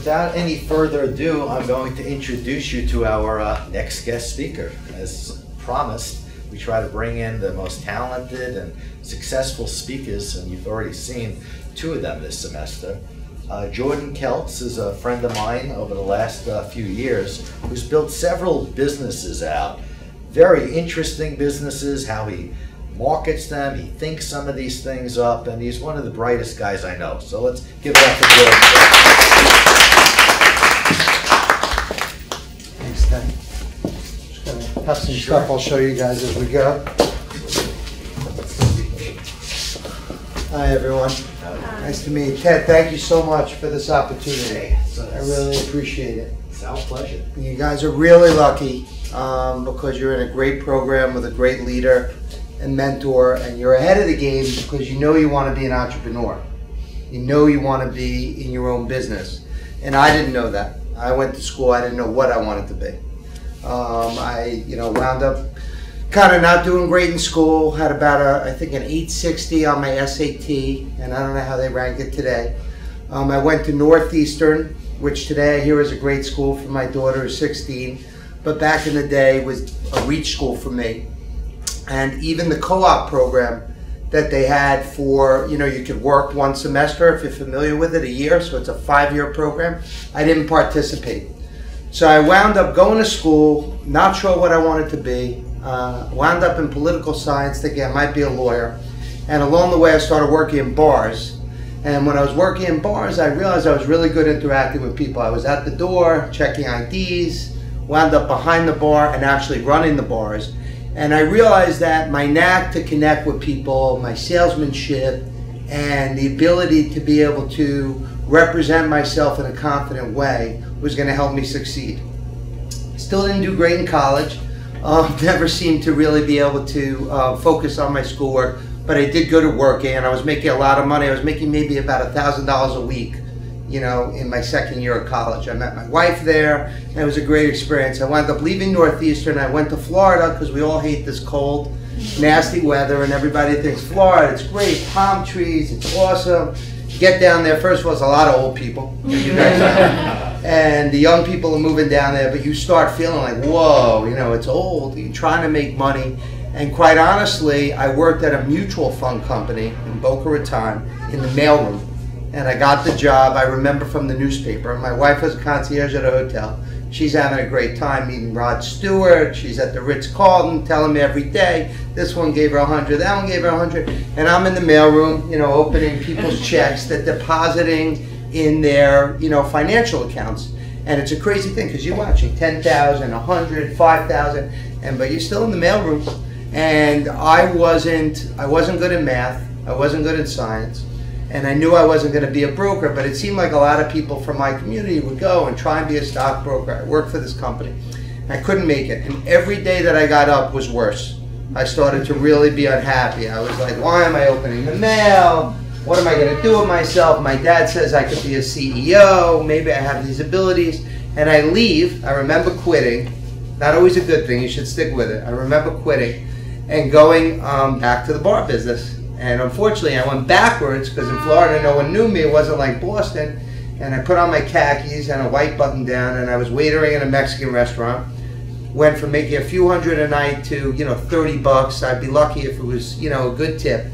without any further ado, I'm going to introduce you to our next guest speaker. As promised, we try to bring in the most talented and successful speakers, and you've already seen two of them this semester. Jordon Keltz is a friend of mine over the last few years who's built several businesses out. Very interesting businesses, how he markets them, he thinks some of these things up, and he's one of the brightest guys I know. So let's give it up for Jordon. Thanks, Ted. Just gonna have some stuff I'll show you guys as we go. Hi, everyone. Nice to meet you. Ted, thank you so much for this opportunity. I really appreciate it. It's our pleasure. You guys are really lucky because you're in a great program with a great leader and mentor, and you're ahead of the game because you know you want to be an entrepreneur. You know you want to be in your own business. And I didn't know that. I went to school, I didn't know what I wanted to be. I wound up kind of not doing great in school, had about I think an 860 on my SAT, and I don't know how they rank it today. I went to Northeastern, which today I hear is a great school for my daughter who's 16, but back in the day was a reach school for me. And even the co-op program that they had for, you could work one semester, if you're familiar with it, a year, so it's a 5-year program. I didn't participate. So I wound up going to school, not sure what I wanted to be, wound up in political science, thinking I might be a lawyer. And along the way, I started working in bars. And when I was working in bars, I realized I was really good interacting with people. I was at the door, checking IDs, wound up behind the bar and actually running the bars. And I realized that my knack to connect with people, my salesmanship, and the ability to be able to represent myself in a confident way was going to help me succeed. Still didn't do great in college. Never seemed to really be able to focus on my schoolwork, but I did go to working, and I was making a lot of money. I was making maybe about $1,000 a week, in my second year of college. I met my wife there, and it was a great experience. I wound up leaving Northeastern. I went to Florida because we all hate this cold, nasty weather, and everybody thinks Florida, it's great, palm trees, it's awesome. Get down there, first of all, it's a lot of old people, as you guys know. And the young people are moving down there, but you start feeling like, whoa, it's old, you're trying to make money. And quite honestly, I worked at a mutual fund company in Boca Raton in the mailroom. And I got the job, I remember from the newspaper. My wife was a concierge at a hotel. She's having a great time meeting Rod Stewart. She's at the Ritz-Carlton telling me every day, this one gave her 100, that one gave her 100. And I'm in the mailroom, opening people's checks, that depositing in their, financial accounts. And it's a crazy thing because you're watching 10,000, 100, 5,000, but you're still in the mailroom. And I wasn't good in math. I wasn't good in science. And I knew I wasn't going to be a broker, but it seemed like a lot of people from my community would go and try and be a stockbroker. I worked for this company. I couldn't make it. And every day that I got up was worse. I started to really be unhappy. I was like, why am I opening the mail? What am I going to do with myself? My dad says I could be a CEO. Maybe I have these abilities. And I leave. I remember quitting. Not always a good thing. You should stick with it. I remember quitting and going back to the bar business. And unfortunately, I went backwards because in Florida, no one knew me. It wasn't like Boston. And I put on my khakis and a white button down, and I was waitering in a Mexican restaurant. Went from making a few hundred a night to, $30. I'd be lucky if it was, a good tip.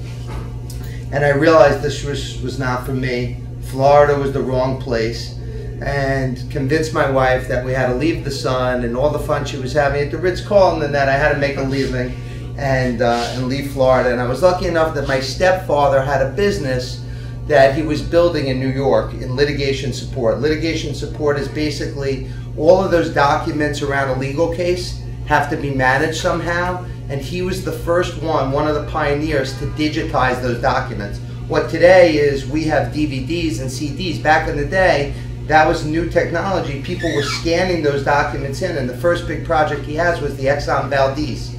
And I realized this was not for me. Florida was the wrong place. And convinced my wife that we had to leave the sun and all the fun she was having at the Ritz-Carlton, and that I had to make a living and leave Florida. And I was lucky enough that my stepfather had a business that he was building in New York in litigation support. Litigation support is basically all of those documents around a legal case have to be managed somehow, and he was the first one of the pioneers to digitize those documents. What today is we have DVDs and CDs. Back in the day, that was new technology. People were scanning those documents in, and the first big project he has was the Exxon Valdez,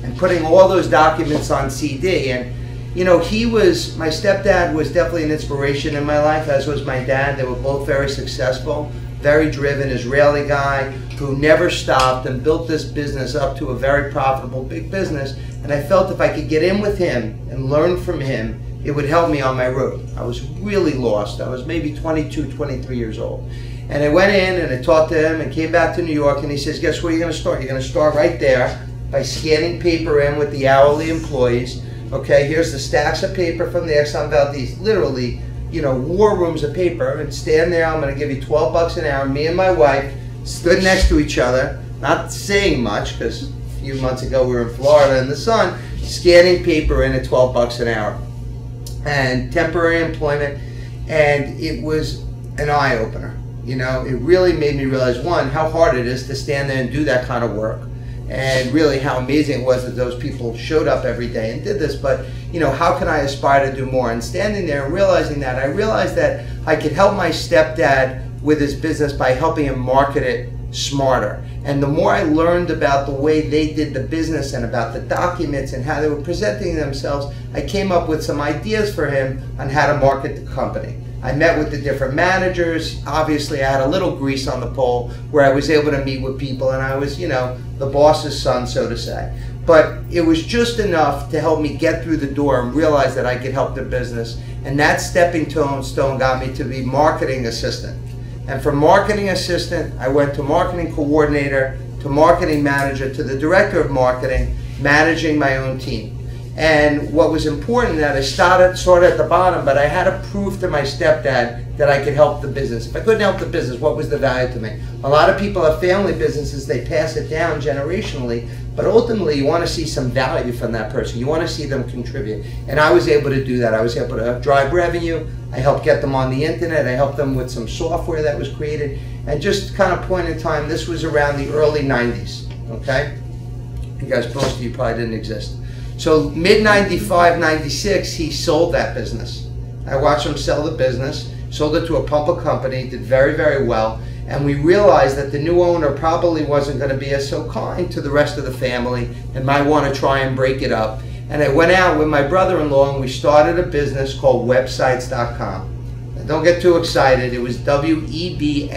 and putting all those documents on CD. And my stepdad was definitely an inspiration in my life, as was my dad. They were both very successful, very driven Israeli guy who never stopped and built this business up to a very profitable big business. And I felt if I could get in with him and learn from him, it would help me on my road. I was really lost. I was maybe 22, 23 years old. And I went in and I talked to him and came back to New York, and he says, guess where you're going to start? You're going to start right there by scanning paper in with the hourly employees. Okay, here's the stacks of paper from the Exxon Valdez, literally, you know, war rooms of paper, and stand there. I'm going to give you $12 an hour. Me and my wife stood next to each other, not saying much because a few months ago we were in Florida in the sun, scanning paper in at $12 an hour and temporary employment. And it was an eye-opener. You know, it really made me realize, one, how hard it is to stand there and do that kind of work, and really how amazing it was that those people showed up every day and did this. But, you know, how can I aspire to do more? And standing there and realizing that, I realized that I could help my stepdad with his business by helping him market it smarter. And the more I learned about the way they did the business and about the documents and how they were presenting themselves, I came up with some ideas for him on how to market the company. I met with the different managers. Obviously, I had a little grease on the pole where I was able to meet with people, and I was, you know, the boss's son, so to say. But it was just enough to help me get through the door and realize that I could help their business. And that stepping stone got me to be marketing assistant. And from marketing assistant, I went to marketing coordinator, to marketing manager, to the director of marketing, managing my own team. And what was important that I started sort of at the bottom, but I had to prove to my stepdad that I could help the business. If I couldn't help the business, what was the value to me? A lot of people have family businesses, they pass it down generationally, but ultimately you want to see some value from that person. You want to see them contribute. And I was able to do that. I was able to drive revenue. I helped get them on the internet. I helped them with some software that was created. And just kind of point in time, this was around the early 90s, okay? You guys, most of you probably didn't exist. So mid-95, 96, he sold that business. I watched him sell the business, sold it to a public company, did very, very well, and we realized that the new owner probably wasn't going to be as so kind to the rest of the family and might want to try and break it up. And I went out with my brother-in-law and we started a business called websites.com. Don't get too excited, it was WEBSYTZ.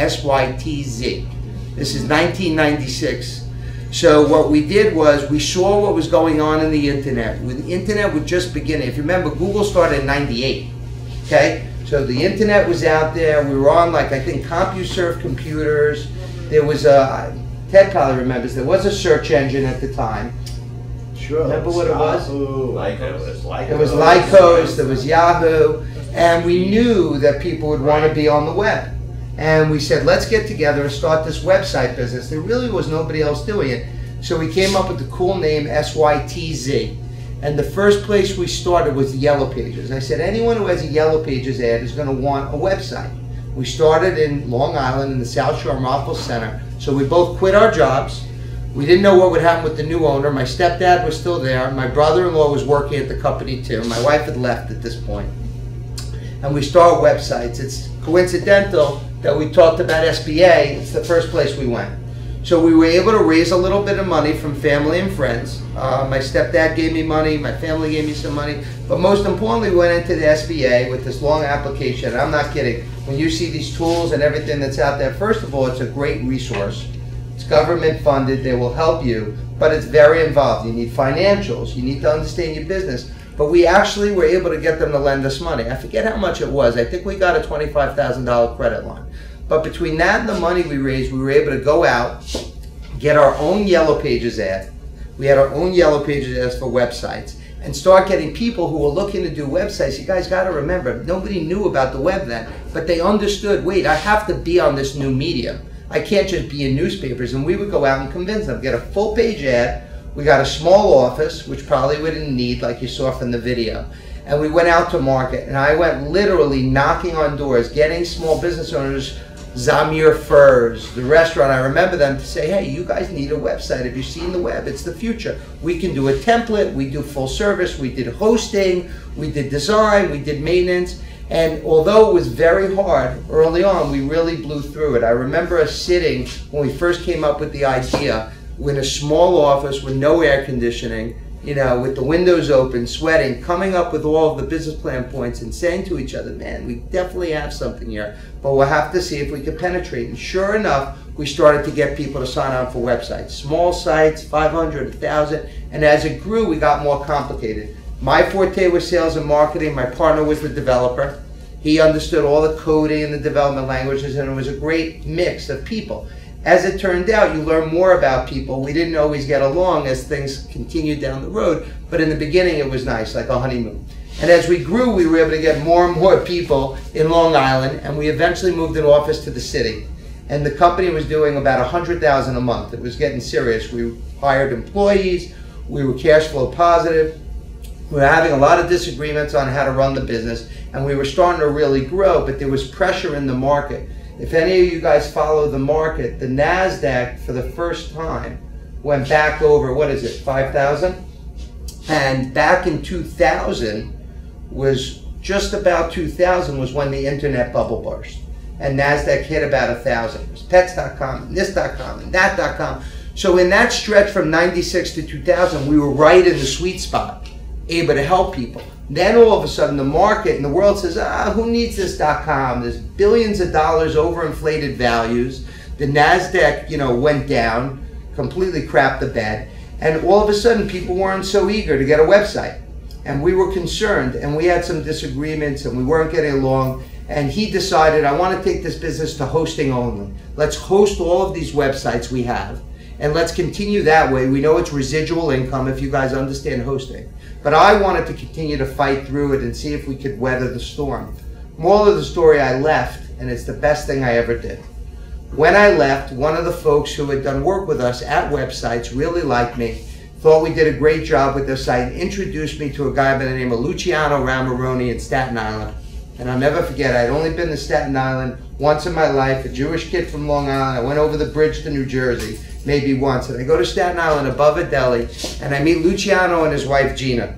This is 1996. So what we did was we saw what was going on in the internet. When the internet was just beginning, if you remember, Google started in 98, okay? So the internet was out there. We were on, like, I think CompuServe computers. There was a, Ted probably remembers, there was a search engine at the time. Sure. Remember what it was? Lycos. There was Lycos, there was Yahoo, and we knew that people would want to be on the web. And we said, let's get together and start this website business. There really was nobody else doing it. So we came up with the cool name SYTZ. And the first place we started was the Yellow Pages. I said, anyone who has a Yellow Pages ad is going to want a website. We started in Long Island in the South Shore Marple Center. So we both quit our jobs. We didn't know what would happen with the new owner. My stepdad was still there. My brother-in-law was working at the company too. My wife had left at this point. And we start websites. It's coincidental that we talked about SBA. It's the first place we went. So we were able to raise a little bit of money from family and friends. My stepdad gave me money, my family gave me some money, but most importantly we went into the SBA with this long application. I'm not kidding. When you see these tools and everything that's out there, first of all, it's a great resource. It's government funded, they will help you, but it's very involved. You need financials, you need to understand your business. But we actually were able to get them to lend us money. I forget how much it was. I think we got a $25,000 credit line. But between that and the money we raised, we were able to go out, get our own Yellow Pages ad. We had our own Yellow Pages ads for websites and start getting people who were looking to do websites. You guys got to remember, nobody knew about the web then, but they understood, wait, I have to be on this new medium. I can't just be in newspapers. And we would go out and convince them, get a full page ad. We got a small office, which probably we didn't need, like you saw from the video. And we went out to market, and I went literally knocking on doors, getting small business owners, Zamir Furs, the restaurant, I remember them to say, hey, you guys need a website. Have you seen the web? It's the future. We can do a template, we do full service, we did hosting, we did design, we did maintenance. And although it was very hard early on, we really blew through it. I remember us sitting, when we first came up with the idea, in a small office with no air conditioning, you know, with the windows open, sweating, coming up with all of the business plan points and saying to each other, man, we definitely have something here, but we'll have to see if we can penetrate. And sure enough, we started to get people to sign on for websites. Small sites, 500, 1,000, and as it grew, we got more complicated. My forte was sales and marketing. My partner was the developer. He understood all the coding and the development languages, and it was a great mix of people. As it turned out, you learn more about people. We didn't always get along as things continued down the road, but in the beginning it was nice, like a honeymoon. And as we grew, we were able to get more and more people in Long Island, and we eventually moved an office to the city. And the company was doing about $100,000 a month. It was getting serious. We hired employees. We were cash flow positive. We were having a lot of disagreements on how to run the business, and we were starting to really grow, but there was pressure in the market. If any of you guys follow the market, the NASDAQ for the first time went back over, 5,000? And back in 2000 was just about 2000 was when the internet bubble burst. And NASDAQ hit about 1,000. It was pets.com, and this.com, and that.com. So in that stretch from 96 to 2000, we were right in the sweet spot, able to help people. Then all of a sudden the market and the world says, who needs this .com? There's billions of dollars overinflated values. The NASDAQ, went down, completely crapped the bed. And all of a sudden people weren't so eager to get a website. And we were concerned, and we had some disagreements, and we weren't getting along. And he decided, I want to take this business to hosting only. Let's host all of these websites we have, and let's continue that way. We know it's residual income if you guys understand hosting. But I wanted to continue to fight through it and see if we could weather the storm. Moral of the story, I left, and it's the best thing I ever did. When I left, one of the folks who had done work with us at websites really liked me, thought we did a great job with the site, introduced me to a guy by the name of Luciano Ramaroni in Staten Island. And I'll never forget, I'd only been to Staten Island once in my life, a Jewish kid from Long Island. I went over the bridge to New Jersey maybe once. And I go to Staten Island above a deli, and I meet Luciano and his wife Gina.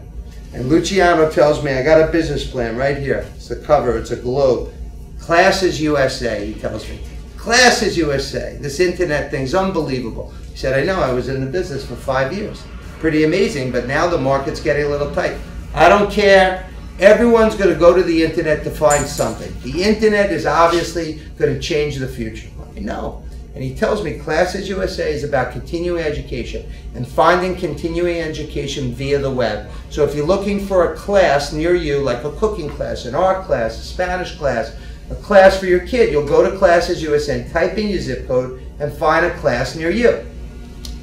And Luciano tells me, I got a business plan right here. It's the cover, it's a globe. Classes USA, he tells me. Classes USA. This internet thing's unbelievable. He said, I know, I was in the business for 5 years. Pretty amazing, but now the market's getting a little tight. I don't care. Everyone's going to go to the internet to find something. The internet is obviously going to change the future. I know. And he tells me Classes USA is about continuing education and finding continuing education via the web. So if you're looking for a class near you, like a cooking class, an art class, a Spanish class, a class for your kid, you'll go to Classes USA and type in your zip code and find a class near you.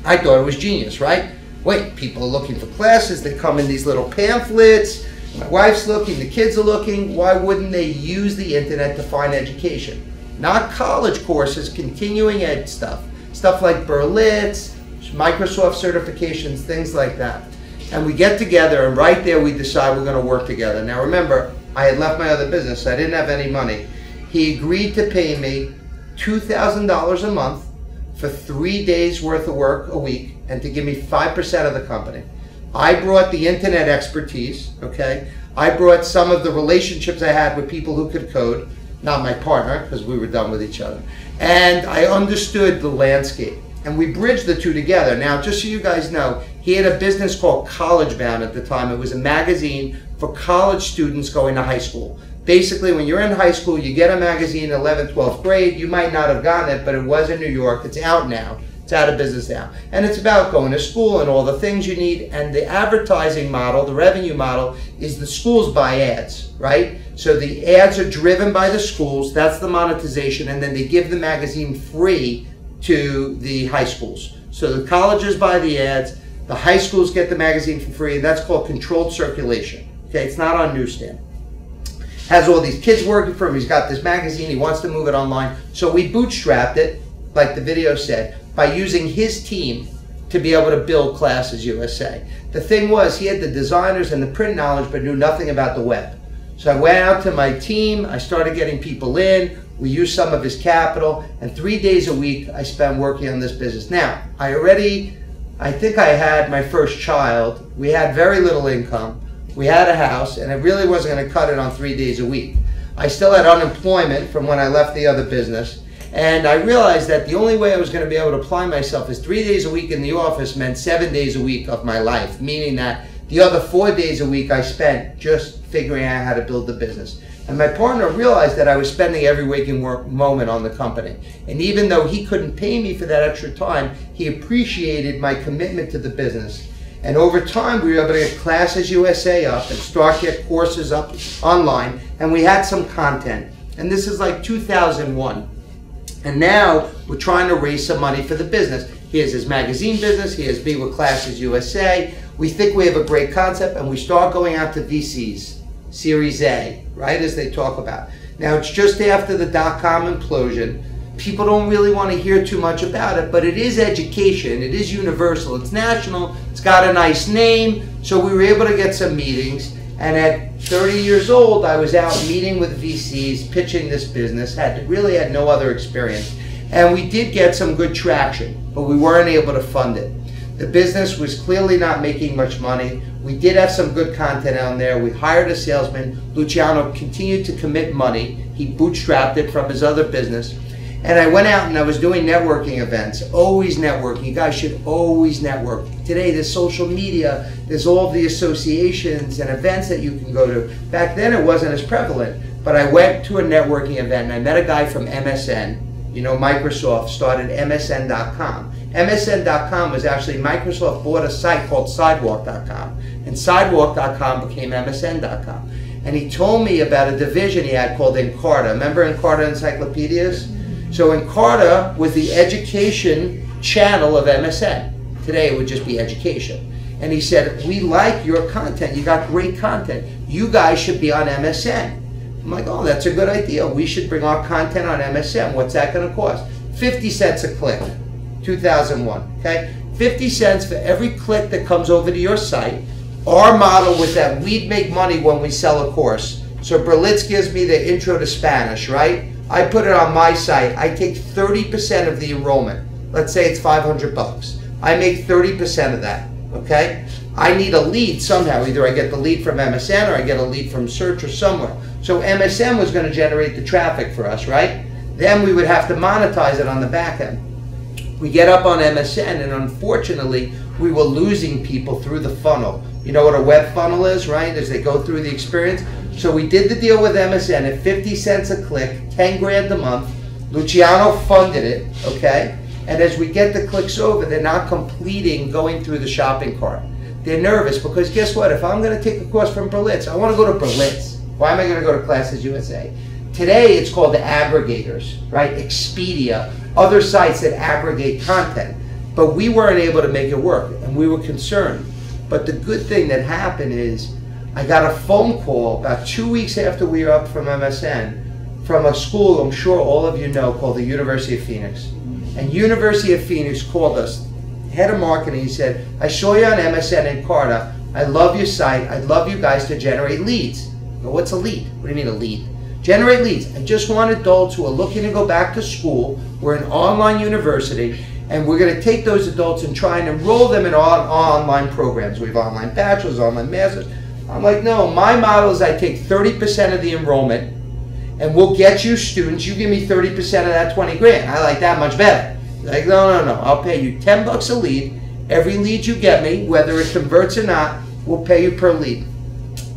I thought it was genius, right? Wait, people are looking for classes. They come in these little pamphlets. My wife's looking, the kids are looking. Why wouldn't they use the internet to find education? Not college courses, continuing ed stuff. Stuff like Berlitz, Microsoft certifications, things like that. And we get together, and right there we decide we're going to work together. Now remember, I had left my other business, so I didn't have any money. He agreed to pay me $2,000 a month for 3 days worth of work a week, and to give me 5% of the company. I brought the internet expertise, okay? I brought some of the relationships I had with people who could code, not my partner, because we were done with each other. And I understood the landscape. And we bridged the two together. Now, just so you guys know, he had a business called College Bound at the time. It was a magazine for college students going to high school. Basically, when you're in high school, you get a magazine in 11th, 12th grade. You might not have gotten it, but it was in New York. It's out now. It's out of business now. And it's about going to school and all the things you need. And the advertising model, the revenue model, is the schools buy ads, right? So the ads are driven by the schools. That's the monetization. And then they give the magazine free to the high schools. So the colleges buy the ads. The high schools get the magazine for free. And that's called controlled circulation. Okay, it's not on newsstand. Has all these kids working for him. He's got this magazine. He wants to move it online. So we bootstrapped it, like the video said, by using his team to be able to build Classes USA. The thing was, he had the designers and the print knowledge, but knew nothing about the web. So I went out to my team. I started getting people in. We used some of his capital. And 3 days a week, I spent working on this business. Now, I think I had my first child. We had very little income. We had a house, and I really wasn't going to cut it on 3 days a week. I still had unemployment from when I left the other business. And I realized that the only way I was going to be able to apply myself is 3 days a week in the office meant 7 days a week of my life, meaning that the other 4 days a week I spent just figuring out how to build the business. And my partner realized that I was spending every waking moment on the company. And even though he couldn't pay me for that extra time, he appreciated my commitment to the business. And over time, we were able to get Classes USA up and start get courses up online. And we had some content. And this is like 2001. And now we're trying to raise some money for the business. Here's his magazine business. Here's me with Classes USA. We think we have a great concept, and we start going out to VCs, Series A, right, as they talk about. Now, it's just after the dot-com implosion. People don't really want to hear too much about it, but it is education. It is universal. It's national. It's got a nice name. So we were able to get some meetings. And at 30 years old, I was out meeting with VCs, pitching this business. Really had no other experience. And we did get some good traction, but we weren't able to fund it. The business was clearly not making much money. We did have some good content on there. We hired a salesman. Luciano continued to commit money. He bootstrapped it from his other business. And I went out and I was doing networking events. Always networking. You guys should always network. Today there's social media. There's all the associations and events that you can go to. Back then it wasn't as prevalent. But I went to a networking event and I met a guy from MSN. You know, Microsoft started MSN.com. MSN.com was actually, Microsoft bought a site called Sidewalk.com. And Sidewalk.com became MSN.com. And he told me about a division he had called Encarta. Remember Encarta Encyclopedias? So Encarta was the education channel of MSN. Today it would just be education. And he said, we like your content. You got great content. You guys should be on MSN. I'm like, oh, that's a good idea. We should bring our content on MSN. What's that going to cost? 50 cents a click. 2001, okay? 50 cents for every click that comes over to your site. Our model was that we'd make money when we sell a course. So Berlitz gives me the intro to Spanish, right? I put it on my site. I take 30% of the enrollment. Let's say it's 500 bucks. I make 30% of that, okay? I need a lead somehow. Either I get the lead from MSN or I get a lead from search or somewhere. So MSN was going to generate the traffic for us, right? Then we would have to monetize it on the back end. We get up on MSN, and unfortunately, we were losing people through the funnel. You know what a web funnel is, right? As they go through the experience. So we did the deal with MSN at 50 cents a click, 10 grand a month. Luciano funded it, okay? And as we get the clicks over, they're not completing going through the shopping cart. They're nervous because guess what? If I'm going to take a course from Berlitz, I want to go to Berlitz. Why am I going to go to Classes USA? Today, it's called the aggregators, right? Expedia, other sites that aggregate content. But we weren't able to make it work, and we were concerned. But the good thing that happened is I got a phone call about 2 weeks after we were up from MSN from a school I'm sure all of you know called the University of Phoenix. And University of Phoenix called us, head of marketing. He said, I saw you on MSN Encarta. I love your site. I'd love you guys to generate leads. Well, what's a lead? What do you mean a lead? Generate leads. I just want adults who are looking to go back to school. We're an online university, and we're going to take those adults and try and enroll them in online programs. We have online bachelors, online masters. I'm like, no, my model is I take 30% of the enrollment, and we'll get you students. You give me 30% of that 20 grand. I like that much better. Like, no, I'll pay you 10 bucks a lead. Every lead you get me, whether it converts or not, we'll pay you per lead.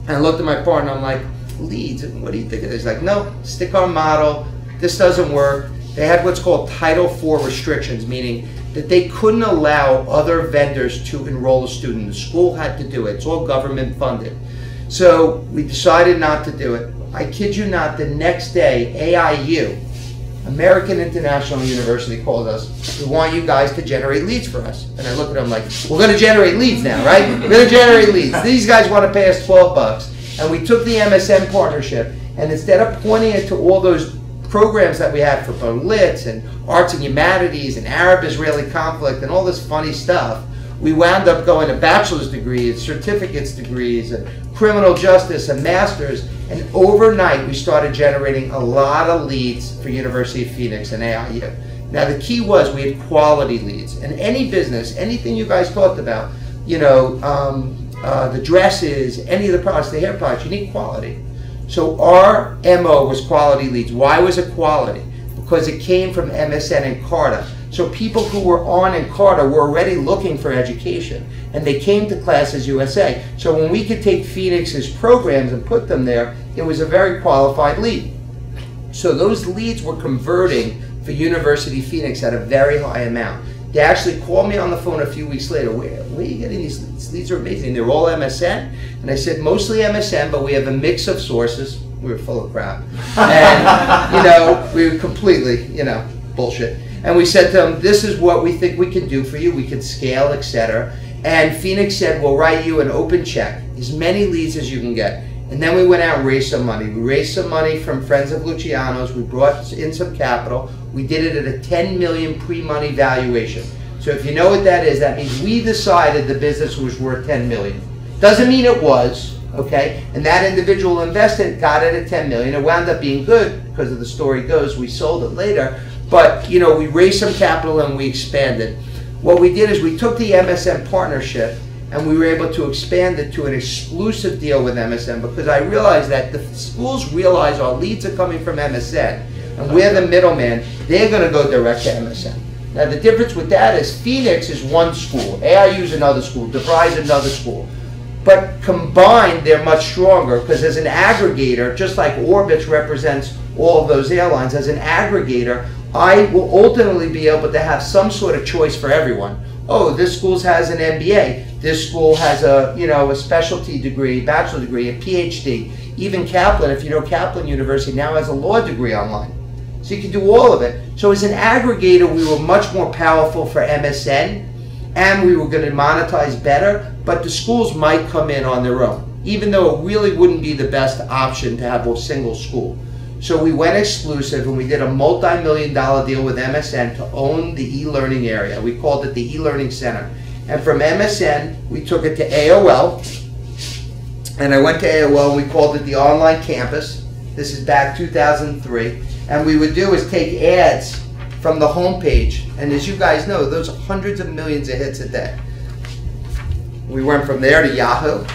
And I looked at my partner, I'm like, leads, what do you think of this? He's like, no, stick our model, this doesn't work. They had what's called Title IV restrictions, meaning that they couldn't allow other vendors to enroll a student. The school had to do it. It's all government funded. So we decided not to do it. I kid you not, the next day, AIU, American International University, called us. We want you guys to generate leads for us. And I look at them like, we're going to generate leads now, right? We're going to generate leads. These guys want to pay us 12 bucks. And we took the MSN partnership, and instead of pointing it to all those programs that we had for Berlitz and Arts and Humanities and Arab-Israeli conflict and all this funny stuff, we wound up going to bachelor's degrees, certificates degrees, and criminal justice and masters. And overnight, we started generating a lot of leads for University of Phoenix and AIU. Now, the key was we had quality leads. And any business, anything you guys talked about, you know, the dresses, any of the products, the hair products, you need quality. So our MO was quality leads. Why was it quality? Because it came from MSN Encarta. So people who were on Encarta were already looking for education, and they came to Classes USA. So when we could take Phoenix's programs and put them there, it was a very qualified lead. So those leads were converting for University of Phoenix at a very high amount. They actually called me on the phone a few weeks later. Where are you getting these leads? These are amazing. They're all MSN. And I said, mostly MSN, but we have a mix of sources. We were full of crap. And, you know, we were completely, you know, bullshit. And we said to them, this is what we think we can do for you. We can scale, etc. And Phoenix said, we'll write you an open check, as many leads as you can get. And then we went out and raised some money. We raised some money from friends of Luciano's. We brought in some capital. We did it at a 10 million pre-money valuation. So if you know what that is, that means we decided the business was worth 10 million. Doesn't mean it was, okay? And that individual investor got it at 10 million. It wound up being good because of the story goes. We sold it later. But, you know, we raised some capital and we expanded. What we did is we took the MSN partnership and we were able to expand it to an exclusive deal with MSN, because I realized that the schools realize our leads are coming from MSN, and we're the middleman. They're going to go direct to MSN. Now the difference with that is Phoenix is one school, AIU is another school, DeVry is another school. But combined, they're much stronger, because as an aggregator, just like Orbitz represents all of those airlines, as an aggregator, I will ultimately be able to have some sort of choice for everyone. Oh, this school has an MBA. This school has a, you know, a specialty degree, bachelor degree, a PhD. Even Kaplan, if you know Kaplan University, now has a law degree online. So you can do all of it. So as an aggregator, we were much more powerful for MSN, and we were going to monetize better, but the schools might come in on their own, even though it really wouldn't be the best option to have a single school. So we went exclusive, and we did a multi-million-dollar deal with MSN to own the e-learning area. We called it the e-learning center. And from MSN, we took it to AOL. And I went to AOL, and we called it the online campus. This is back 2003. And we would do is take ads from the homepage. And as you guys know, those are hundreds of millions of hits a day. We went from there to Yahoo.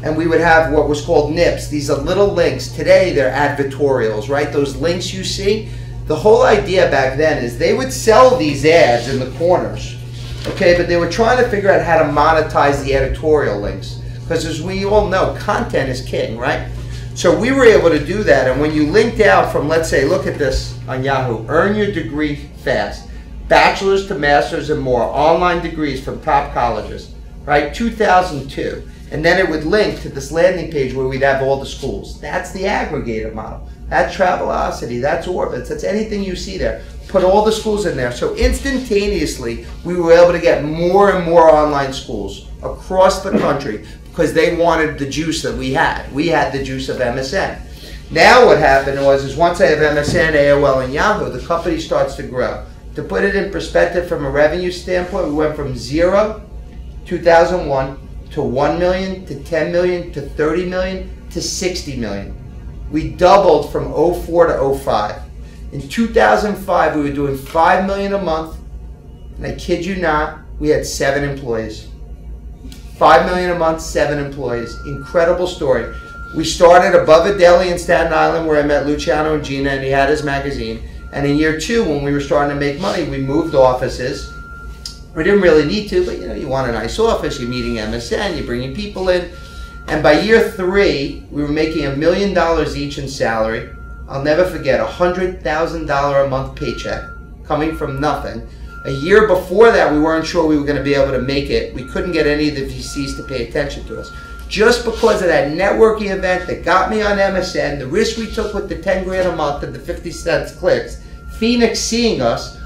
And we would have what was called NIPs. These are little links. Today, they're advertorials, right? Those links you see. The whole idea back then is they would sell these ads in the corners, okay? But they were trying to figure out how to monetize the editorial links. Because as we all know, content is king, right? So we were able to do that. And when you linked out from, let's say, look at this on Yahoo, earn your degree fast, bachelor's to master's and more, online degrees from top colleges, right? 2002. And then it would link to this landing page where we'd have all the schools. That's the aggregator model. That's Travelocity, that's Orbitz, that's anything you see there. Put all the schools in there. So instantaneously, we were able to get more and more online schools across the country because they wanted the juice that we had. We had the juice of MSN. Now what happened is once I have MSN, AOL, and Yahoo, the company starts to grow. To put it in perspective from a revenue standpoint, we went from 0, 2001, to 1 million, to 10 million, to 30 million, to 60 million. We doubled from 04 to 05. In 2005, we were doing 5 million a month, and I kid you not, we had 7 employees. 5 million a month, 7 employees. Incredible story. We started above a deli in Staten Island where I met Luciano and Gina, and he had his magazine. And in year 2, when we were starting to make money, we moved offices. We didn't really need to, but you know, you want a nice office, you're meeting MSN, you're bringing people in. And by year 3, we were making $1 million each in salary. I'll never forget, $100,000 a month paycheck coming from nothing. A year before that, we weren't sure we were going to be able to make it. We couldn't get any of the VCs to pay attention to us. Just because of that networking event that got me on MSN, the risk we took with the 10 grand a month and the 50 cents clicks, Phoenix seeing us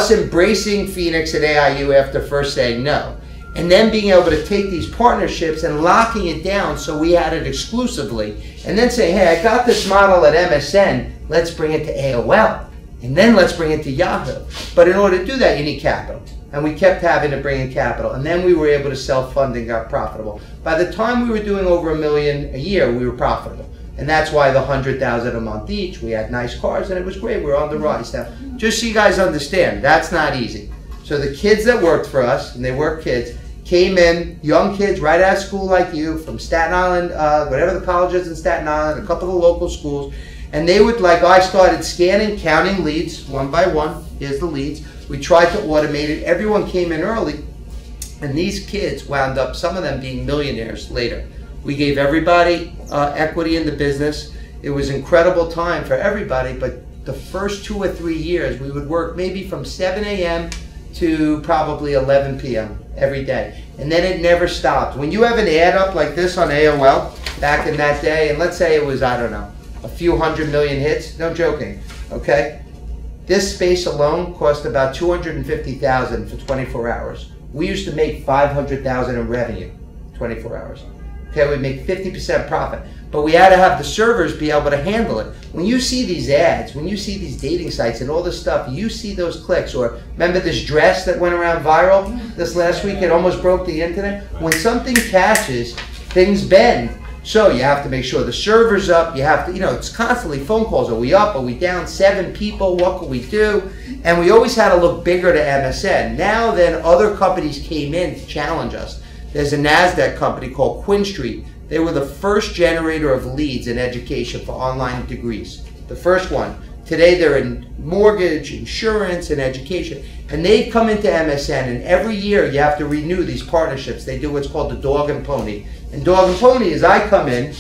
embracing Phoenix at AIU after first saying no, and then being able to take these partnerships and locking it down so we had it exclusively, and then saying, hey, I got this model at MSN, let's bring it to AOL, and then let's bring it to Yahoo. But in order to do that, you need capital. And we kept having to bring in capital, and then we were able to self-fund and got profitable. By the time we were doing over $1 million a year, we were profitable. And that's why the $100,000 a month each, we had nice cars, and it was great. We were on the rise. Now, just so you guys understand, that's not easy. So the kids that worked for us, and they were kids, came in, young kids right out of school like you, from Staten Island, whatever the college is in Staten Island, a couple of the local schools, and they would, like I started scanning, counting leads one by one. Here's the leads. We tried to automate it. Everyone came in early, and these kids wound up, some of them being millionaires later. We gave everybody equity in the business. It was an incredible time for everybody, but the first 2 or 3 years, we would work maybe from 7 a.m. to probably 11 p.m. every day. And then it never stopped. When you have an ad up like this on AOL back in that day, and let's say it was, I don't know, a few 100 million hits, no joking, okay? This space alone cost about $250,000 for 24 hours. We used to make $500,000 in revenue, 24 hours. Okay, we make 50% profit. But we had to have the servers be able to handle it. When you see these ads, when you see these dating sites and all this stuff, you see those clicks. Or remember this dress that went around viral this last week? It almost broke the internet. When something catches, things bend. So you have to make sure the server's up. You have to, it's constantly phone calls. Are we up? Are we down? 7 people? What can we do? And we always had to look bigger to MSN. Now then, other companies came in to challenge us. There's a NASDAQ company called Quinn Street. They were the first generator of leads in education for online degrees. The first one. Today they're in mortgage, insurance, and education. And they come into MSN, and every year you have to renew these partnerships. They do what's called the dog and pony. And dog and pony is I come in,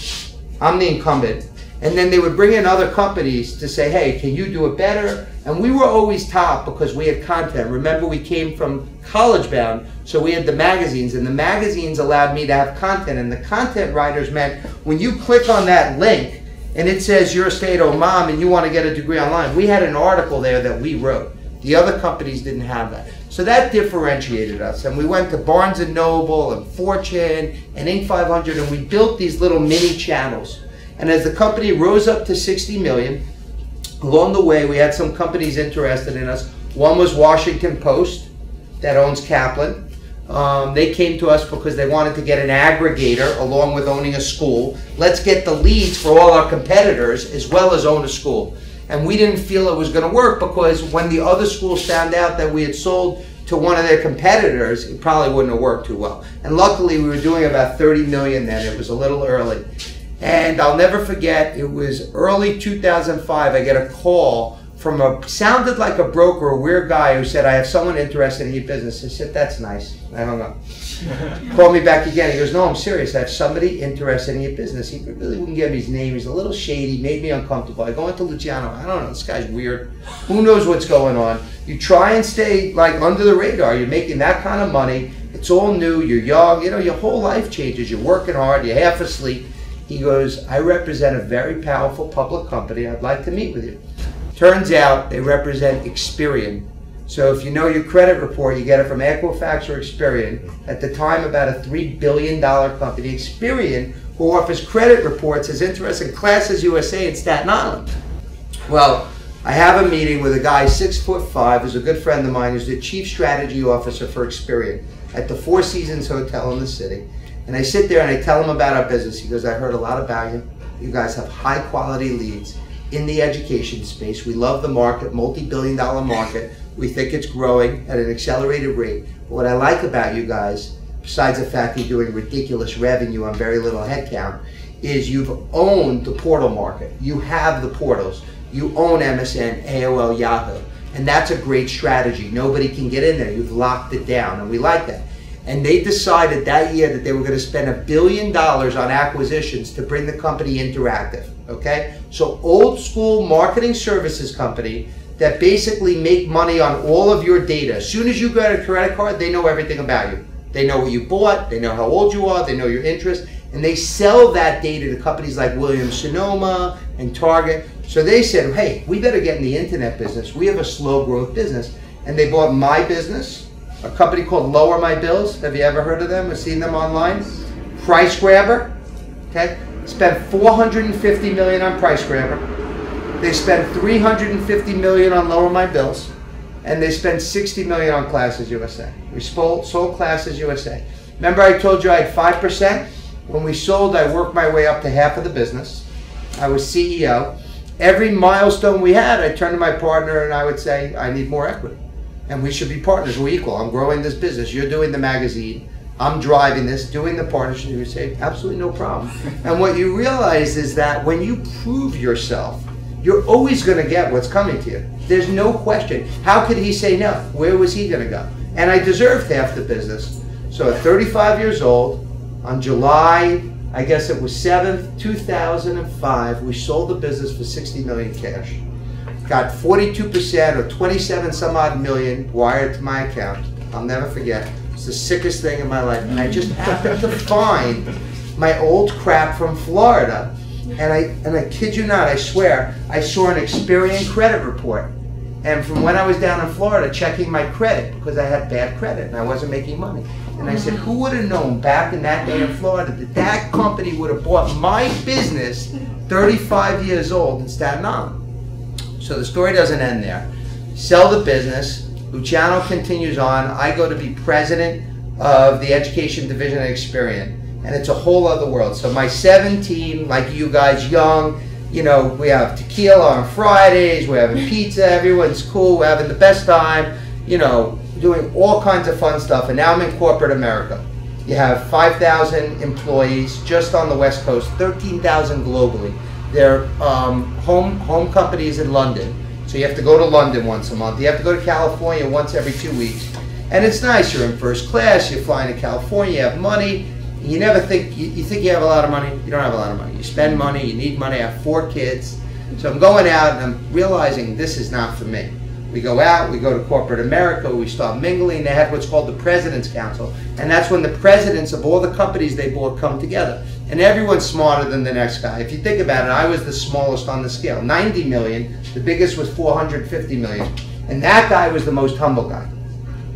I'm the incumbent, and then they would bring in other companies to say, hey, can you do it better? And we were always top because we had content. Remember, we came from college bound, so we had the magazines, and the magazines allowed me to have content, and the content writers meant when you click on that link and it says you're a stay-at-home mom and you want to get a degree online, we had an article there that we wrote. The other companies didn't have that. So that differentiated us, and we went to Barnes & Noble and Fortune and Inc. 500, and we built these little mini channels. And as the company rose up to 60 million, along the way we had some companies interested in us. One was Washington Post that owns Kaplan. They came to us because they wanted to get an aggregator along with owning a school. Let's get the leads for all our competitors as well as own a school. And we didn't feel it was going to work because when the other schools found out that we had sold to one of their competitors, it probably wouldn't have worked too well. And luckily we were doing about 30 million then. It was a little early. And I'll never forget, it was early 2005, I get a call from sounded like a broker, a weird guy who said, I have someone interested in your business. I said, that's nice. I hung up. Called me back again. He goes, no, I'm serious. I have somebody interested in your business. He really wouldn't give me his name. He's a little shady, made me uncomfortable. I go into Luciano. I don't know, this guy's weird. Who knows what's going on? You try and stay like under the radar. You're making that kind of money. It's all new. You're young. Your whole life changes. You're working hard. You're half asleep. He goes, I represent a very powerful public company. I'd like to meet with you. Turns out they represent Experian. So if you know your credit report, you get it from Equifax or Experian. At the time, about a $3 billion company. Experian, who offers credit reports, has interest in Classes USA in Staten Island. Well, I have a meeting with a guy 6'5", who's a good friend of mine, who's the Chief Strategy Officer for Experian at the Four Seasons Hotel in the city. And I sit there and I tell him about our business. He goes, I heard a lot about you. You guys have high quality leads in the education space. We love the market, multi-billion-dollar market. We think it's growing at an accelerated rate. But what I like about you guys, besides the fact you're doing ridiculous revenue on very little headcount, is you've owned the portal market. You have the portals. You own MSN, AOL, Yahoo. And that's a great strategy. Nobody can get in there. You've locked it down, and we like that. And they decided that year that they were going to spend $1 billion on acquisitions to bring the company interactive, okay? So old school marketing services company that basically make money on all of your data. As soon as you get a credit card, they know everything about you. They know what you bought, they know how old you are, they know your interest, and they sell that data to companies like Williams-Sonoma and Target. So they said, hey, we better get in the internet business. We have a slow growth business. And they bought My Business, a company called Lower My Bills. Have you ever heard of them or seen them online? Price Grabber, okay? Spent $450 million on Price Grabber. They spent $350 million on Lower My Bills. And they spent $60 million on Classes USA. We sold Classes USA. Remember I told you I had 5%? When we sold, I worked my way up to half of the business. I was CEO. Every milestone we had, I turned to my partner and I would say, I need more equity. And we should be partners. We're equal. I'm growing this business. You're doing the magazine. I'm driving this, doing the partnership. You say, absolutely no problem. And what you realize is that when you prove yourself, you're always going to get what's coming to you. There's no question. How could he say no? Where was he going to go? And I deserved half the business. So at 35 years old, on July, I guess it was 7th, 2005, we sold the business for $60 million cash. got 42% or 27 some odd million wired to my account. I'll never forget. It's the sickest thing in my life. And I just happened to find my old crap from Florida. And I kid you not, I swear, I saw an Experian credit report. And from when I was down in Florida checking my credit, because I had bad credit and I wasn't making money. And I said, who would have known back in that day in Florida that that company would have bought my business 35 years old in Staten Island? So the story doesn't end there. Sell the business. Luciano continues on. I go to be president of the education division at Experian. And it's a whole other world. So my 17, like you guys, young, you know, we have tequila on Fridays, we're having pizza, everyone's cool, we're having the best time, you know, doing all kinds of fun stuff. And now I'm in corporate America. You have 5,000 employees just on the West Coast, 13,000 globally. They're home companies in London. So you have to go to London once a month. You have to go to California once every 2 weeks. And it's nice, you're in first class, you're flying to California, you have money. You never think, you think you have a lot of money, you don't have a lot of money. You spend money, you need money. I have 4 kids. So I'm going out and I'm realizing this is not for me. We go out, we go to corporate America, we start mingling. They had what's called the President's Council. And that's when the presidents of all the companies they bought come together. And everyone's smarter than the next guy. If you think about it, I was the smallest on the scale. 90 million, the biggest was 450 million. And that guy was the most humble guy.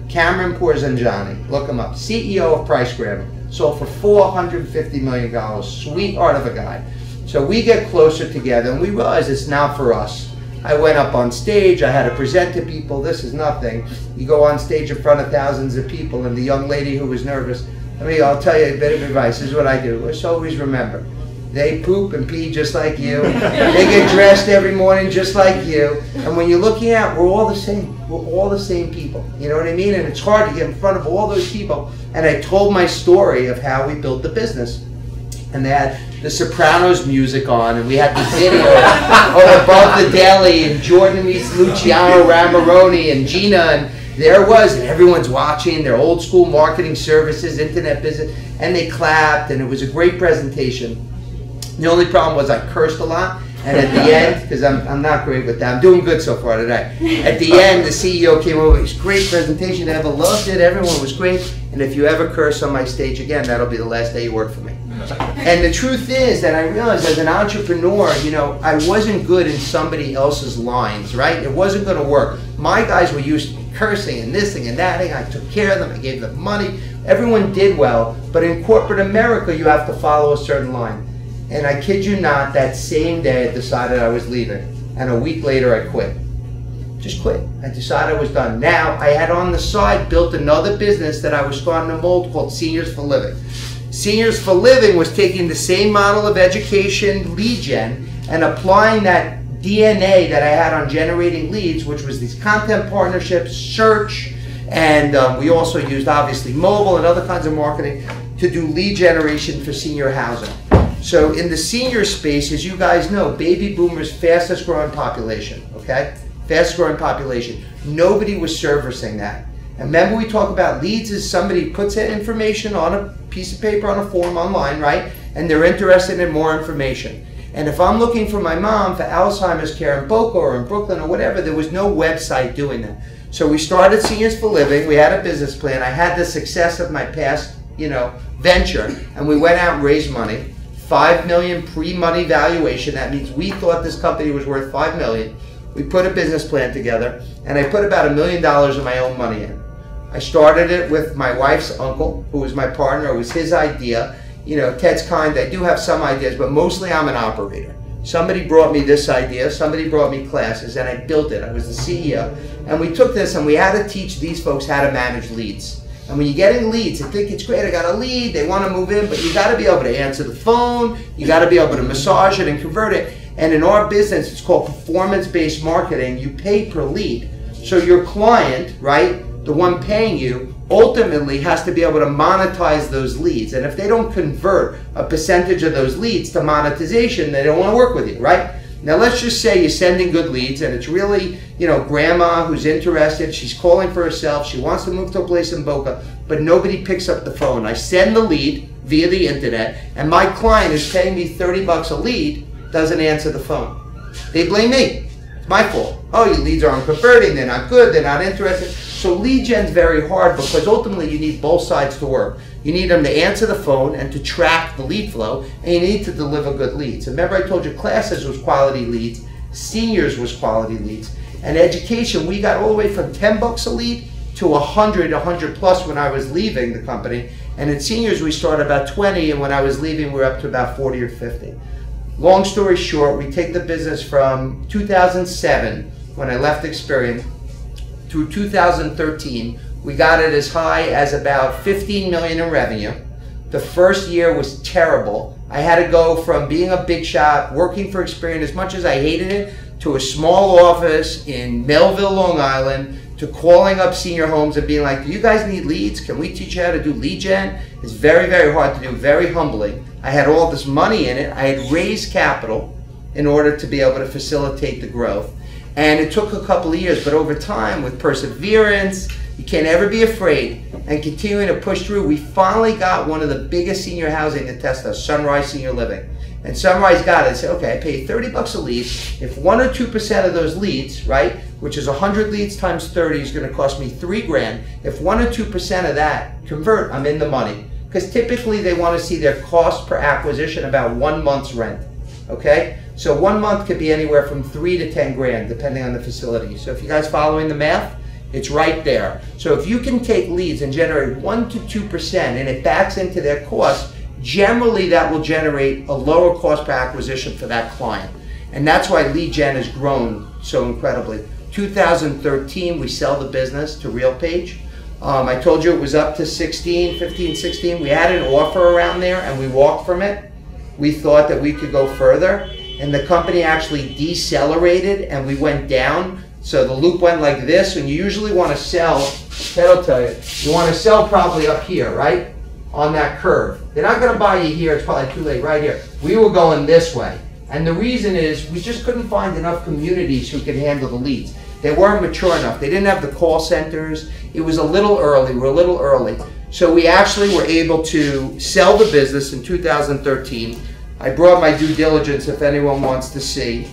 Cameron Porzanjani, look him up, CEO of Price Grabber. Sold for $450 million, sweetheart of a guy. So we get closer together and we realize it's not for us. I went up on stage, I had to present to people, this is nothing. You go on stage in front of thousands of people and the young lady who was nervous, I'll tell you a bit of advice, this is what I do. Let's always remember, they poop and pee just like you. They get dressed every morning just like you. And when you're looking at, we're all the same. We're all the same people. You know what I mean? And it's hard to get in front of all those people. And I told my story of how we built the business. And they had the Sopranos music on, and we had the video of Above the Deli, and Jordan meets Luciano Ramaroni, and Gina, and there it was, and everyone's watching, their old school marketing services, internet business, and they clapped, and it was a great presentation. The only problem was I cursed a lot, and at the end, because I'm not great with that, I'm doing good so far today. At the end, the CEO came over, it was a great presentation, I ever loved it, everyone was great, and if you ever curse on my stage again, that'll be the last day you work for me. And the truth is that I realized as an entrepreneur, you know, I wasn't good in somebody else's lines, right? It wasn't going to work. My guys were used to cursing and this thing and that thing. I took care of them. I gave them money. Everyone did well. But in corporate America, you have to follow a certain line. And I kid you not, that same day I decided I was leaving. And a week later, I quit. Just quit. I decided I was done. Now, I had on the side built another business that I was starting to mold called Seniors for Living. Seniors for Living was taking the same model of education, lead gen, and applying that DNA that I had on generating leads, which was these content partnerships, search, and we also used obviously mobile and other kinds of marketing to do lead generation for senior housing. So in the senior space, as you guys know, baby boomers, fastest growing population, okay? Fastest growing population. Nobody was servicing that. And remember we talk about leads as somebody puts that information on a piece of paper, on a form online, right? And they're interested in more information. And if I'm looking for my mom for Alzheimer's care in Boca or in Brooklyn or whatever, there was no website doing that. So we started Seniors for Living. We had a business plan. I had the success of my past, you know, venture. And we went out and raised money. $5 million pre-money valuation. That means we thought this company was worth $5 million. We put a business plan together. And I put about $1 million of my own money in. I started it with my wife's uncle, who was my partner. It was his idea. You know, Ted's kind. I do have some ideas, but mostly I'm an operator. Somebody brought me this idea. Somebody brought me classes, and I built it. I was the CEO. And we took this, and we had to teach these folks how to manage leads. And when you're getting leads, you think it's great. I got a lead. They want to move in, but you got to be able to answer the phone. You got to be able to massage it and convert it. And in our business, it's called performance-based marketing. You pay per lead. So your client, right, the one paying you, ultimately has to be able to monetize those leads. And if they don't convert a percentage of those leads to monetization, they don't want to work with you, right? Now let's just say you're sending good leads and it's really, you know, grandma who's interested, she's calling for herself, she wants to move to a place in Boca, but nobody picks up the phone. I send the lead via the internet and my client is paying me $30 a lead, doesn't answer the phone. They blame me. It's my fault. Oh, your leads aren't converting, they're not good, they're not interested. So lead gen's very hard because ultimately you need both sides to work. You need them to answer the phone and to track the lead flow, and you need to deliver good leads. And remember I told you classes was quality leads, seniors was quality leads, and education, we got all the way from 10 bucks a lead to 100 plus when I was leaving the company. And in seniors we started about 20, and when I was leaving we were up to about 40 or 50. Long story short, we take the business from 2007, when I left Experian, through 2013. We got it as high as about 15 million in revenue. The first year was terrible. I had to go from being a big shot, working for Experian, as much as I hated it, to a small office in Melville, Long Island, to calling up senior homes and being like, do you guys need leads? Can we teach you how to do lead gen? It's very, very hard to do, very humbling. I had all this money in it. I had raised capital in order to be able to facilitate the growth. And it took a couple of years, but over time, with perseverance, you can't ever be afraid, and continuing to push through, we finally got one of the biggest senior housing to test us, Sunrise Senior Living. And Sunrise got it and said, okay, I pay 30 bucks a lead. If 1 or 2% of those leads, right, which is 100 leads times 30 is going to cost me $3 grand. If 1 or 2% of that convert, I'm in the money. Because typically they want to see their cost per acquisition about 1 month's rent. Okay? So 1 month could be anywhere from 3 to 10 grand, depending on the facility. So if you guys following the math, it's right there. So if you can take leads and generate 1 to 2% and it backs into their cost, generally that will generate a lower cost per acquisition for that client. And that's why lead gen has grown so incredibly. 2013, we sell the business to RealPage. I told you it was up to 15, 16. We had an offer around there and we walked from it. We thought that we could go further, and the company actually decelerated and we went down. So the loop went like this, and you usually want to sell, that'll tell you, you want to sell probably up here, right? On that curve. They're not going to buy you here, it's probably too late, right here. We were going this way. And the reason is we just couldn't find enough communities who could handle the leads. They weren't mature enough. They didn't have the call centers. It was a little early, we're a little early. So we actually were able to sell the business in 2013. I brought my due diligence if anyone wants to see.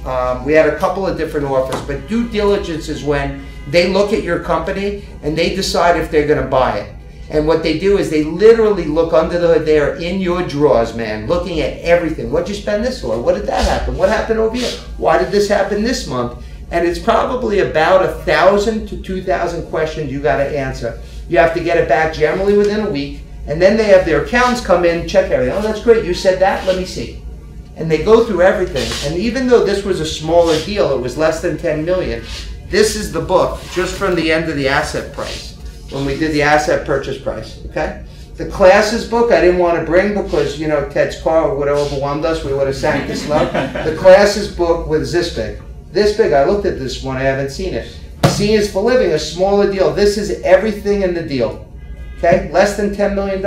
We had a couple of different offers, but due diligence is when they look at your company and they decide if they're going to buy it. And what they do is they literally look under the hood. They are in your drawers, man, looking at everything. What'd you spend this for? What did that happen? What happened over here? Why did this happen this month? And it's probably about 1,000 to 2,000 questions you got to answer. You have to get it back generally within a week. And then they have their accountants come in, check everything. Oh, that's great. You said that. Let me see. And they go through everything. And even though this was a smaller deal, it was less than 10 million. This is the book, just from the end of the asset price, when we did the asset purchase price, okay? The classes book I didn't want to bring because, you know, Ted's car would have overwhelmed us. We would have sank this low. The classes book was this big. This big. I looked at this one. I haven't seen it. Seniors for Living, a smaller deal. This is everything in the deal, okay? Less than $10 million.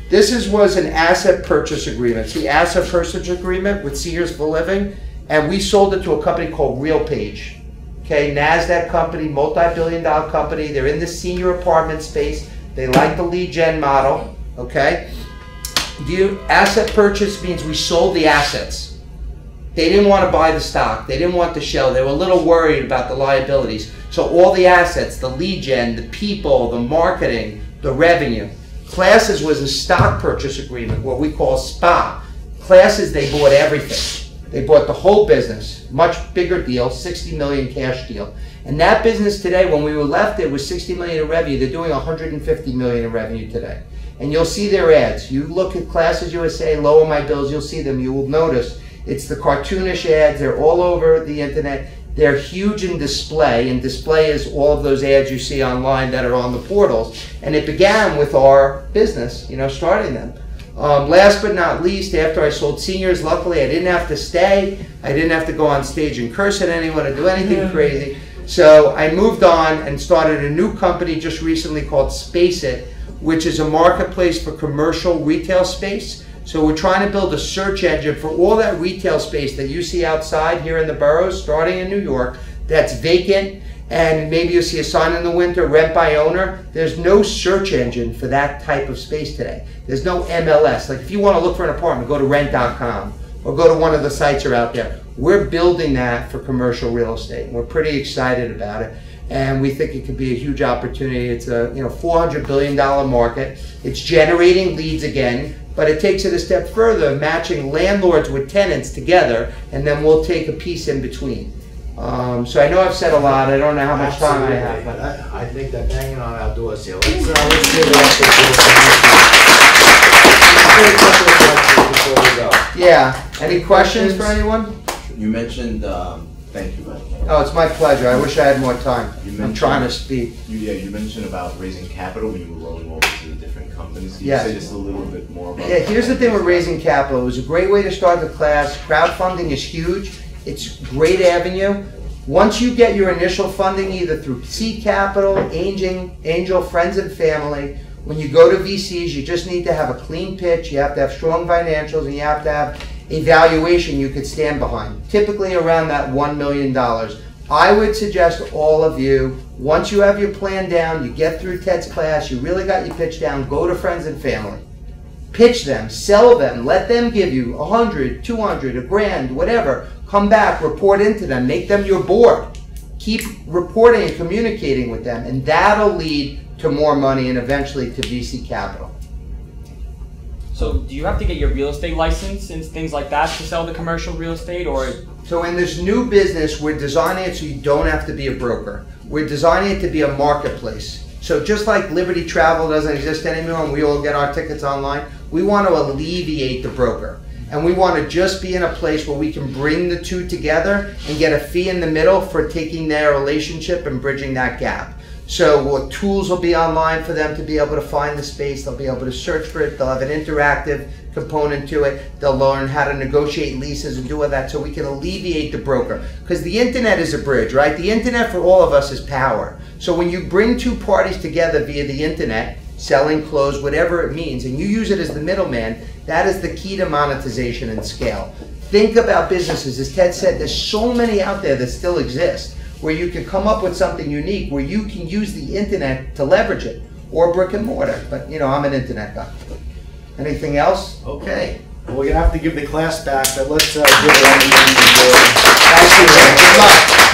This was an asset purchase agreement. It's the asset purchase agreement with Seniors for Living, and we sold it to a company called RealPage. Okay, NASDAQ company, multi-billion-dollar company. They're in the senior apartment space. They like the lead gen model. Okay, asset purchase means we sold the assets. They didn't want to buy the stock. They didn't want the shell. They were a little worried about the liabilities. So all the assets, the lead gen, the people, the marketing, the revenue. Classes was a stock purchase agreement, what we call SPA. Classes, they bought everything. They bought the whole business, much bigger deal, 60 million cash deal. And that business today, when we were left, it was 60 million in revenue. They're doing 150 million in revenue today. And you'll see their ads. You look at Classes USA, Lower My Bills, you'll see them. You will notice it's the cartoonish ads. They're all over the internet. They're huge in display, and display is all of those ads you see online that are on the portals. And it began with our business, you know, starting them. Last but not least, after I sold seniors, luckily I didn't have to stay. I didn't have to go on stage and curse at anyone or do anything crazy. So I moved on and started a new company just recently called Space It, which is a marketplace for commercial retail space. So we're trying to build a search engine for all that retail space that you see outside here in the boroughs, starting in New York, that's vacant, and maybe you'll see a sign in the winter, rent by owner. There's no search engine for that type of space today. There's no MLS. Like if you want to look for an apartment, go to rent.com or go to one of the sites that are out there. We're building that for commercial real estate. We're pretty excited about it, and we think it could be a huge opportunity. It's a $400 billion market. It's generating leads again, but it takes it a step further, matching landlords with tenants together, and then we'll take a piece in between. So I know I've said a lot. I don't know how much time I have. But I think that banging on outdoors here. Let's give it up for before we go. Yeah. Any questions for anyone? You mentioned, thank you. Oh, it's my pleasure. I wish I had more time. I'm trying to speak. You mentioned about raising capital when you were rolling over to the different companies. Can you Yes. say just a little bit more about Yeah, that? here's the thing with raising capital. It was a great way to start the class. Crowdfunding is huge. It's a great avenue. Once you get your initial funding, either through seed capital, angel, friends and family, when you go to VCs, you just need to have a clean pitch, you have to have strong financials, and you have to have a valuation you could stand behind, typically around that $1 million. I would suggest all of you, once you have your plan down, you get through Ted's class, you really got your pitch down, go to friends and family. Pitch them, sell them, let them give you 100, 200, $1,000, whatever. Come back, report into them, make them your board. Keep reporting and communicating with them, and that'll lead to more money and eventually to VC capital. So do you have to get your real estate license and things like that to sell the commercial real estate, or? So in this new business, we're designing it so you don't have to be a broker. We're designing it to be a marketplace. So just like Liberty Travel doesn't exist anymore and we all get our tickets online, we want to alleviate the broker. And we want to just be in a place where we can bring the two together and get a fee in the middle for taking their relationship and bridging that gap. So what tools will be online for them to be able to find the space, they'll be able to search for it, they'll have an interactive component to it, they'll learn how to negotiate leases and do all that so we can alleviate the broker. Because the internet is a bridge, right? The internet for all of us is power. So when you bring two parties together via the internet, selling, close, whatever it means, and you use it as the middleman, that is the key to monetization and scale. Think about businesses. As Ted said, there's so many out there that still exist where you can come up with something unique, where you can use the internet to leverage it, or brick and mortar. But I'm an internet guy. Anything else? Okay. Well, we're gonna have to give the class back, but let's give it a Thank you. Good luck.